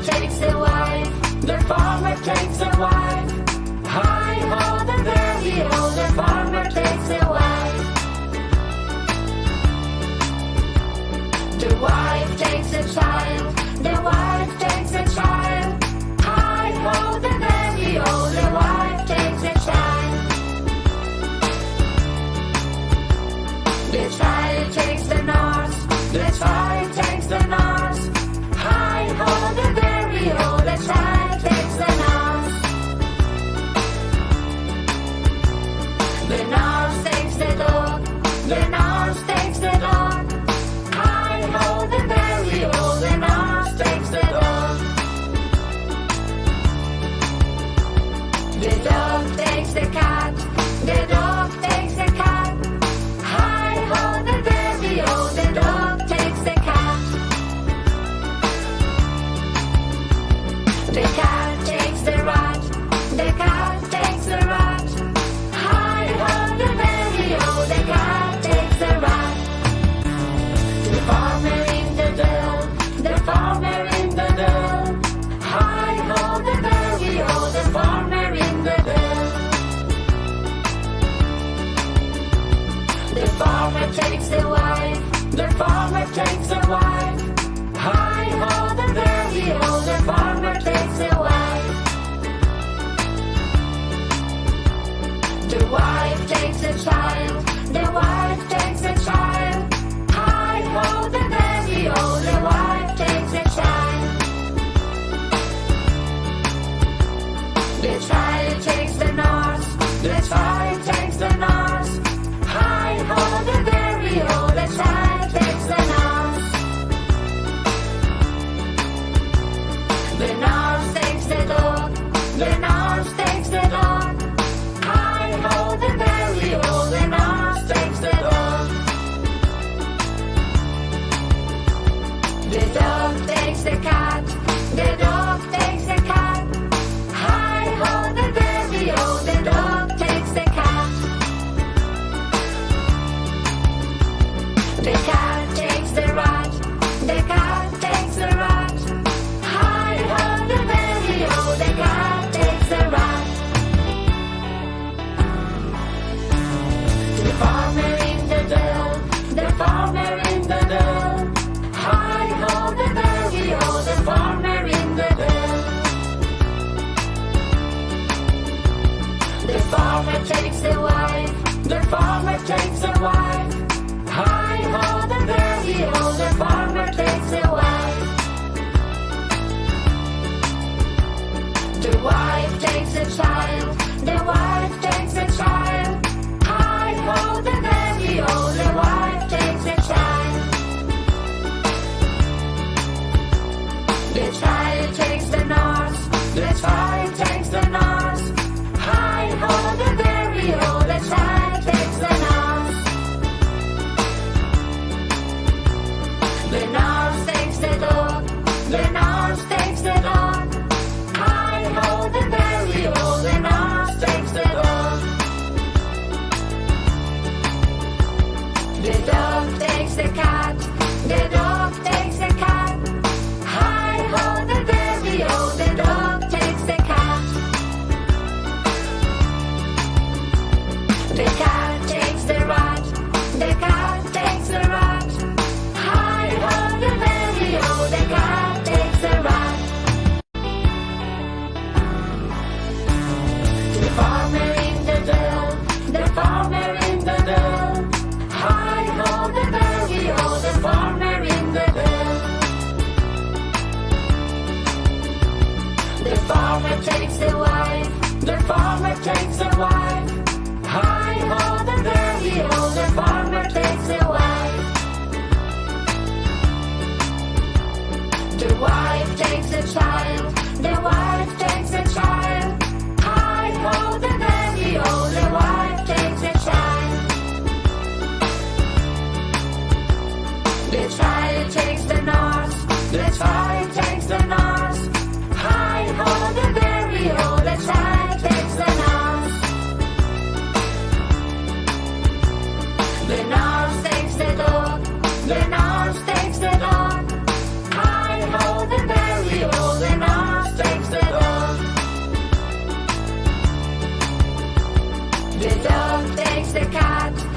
takes a wife, the farmer takes a wife. Hi ho, the very old, the farmer takes a wife. The wife takes a child, the wife takes a child. Hi ho, the very old, the wife takes a child. The child takes the nurse, the child takes the nurse. Hi ho, the very old, the child takes the nurse. The nurse takes the dog, the nurse takes the dog. Hi ho, the very old, the nurse takes the dog. The dog takes the cat, the dog takes the cat. Hi ho, the very old, the dog takes the cat. The cat takes the rat, the cat takes the rat. Hi ho, the very old, the cat takes the rat. The farmer in the dell, the farmer in the dell. Hi ho, the very old, the farmer in the dell. The farmer takes a wife, the farmer takes a wife. Hi ho, the very old, the farmer takes a wife. The wife takes a child, the wife takes a child. Hi ho, the very old, the wife takes a child. The child takes the nurse, the child takes the nurse. Hi ho, the very old, the child takes the nurse. The nurse takes the dog, the nurse takes the dog. Hi ho, the very old, the nurse takes the dog. The dog takes the cat, the dog takes the cat. Hi ho, the very old, the dog takes the cat. The cat takes the rat, the cat takes the rat. Hi ho, the very old, the cat takes the rat. The farmer in the dell, the farmer in the dell. Hi ho, the very old, the farmer in the dell. The farmer takes a wife, the farmer takes a wife. Hi ho, the very old, the farmer takes a wife. The wife takes a child, the wife takes a child. Hi ho, the very old, the wife takes a child. The child takes the nurse, the child takes the nurse. Hi ho, the very old, the child takes the nurse. The nurse takes the dog, the nurse takes the dog. Hi ho, the very old, the nurse takes the dog. The dog takes the cat, the dog takes the cat. Hi ho, the very old, the dog takes the cat. The cat takes the rat, the cat takes the rat. Hi ho, the very old, the cat takes the rat. The farmer in the dell, the farmer in the dell. Hi ho, the very old, the farmer in the dell. The farmer takes a wife, the farmer takes a wife. Hi ho, the very old, the farmer takes a wife. The wife takes a child, the wife takes a child. Hi ho, the very old, the wife takes a child. The child takes the nurse, the child takes the nurse. Hi ho, the very old, the child takes the nurse. The nurse takes the dog, the nurse takes the dog. Hi ho, the very old, the The dog takes the cat.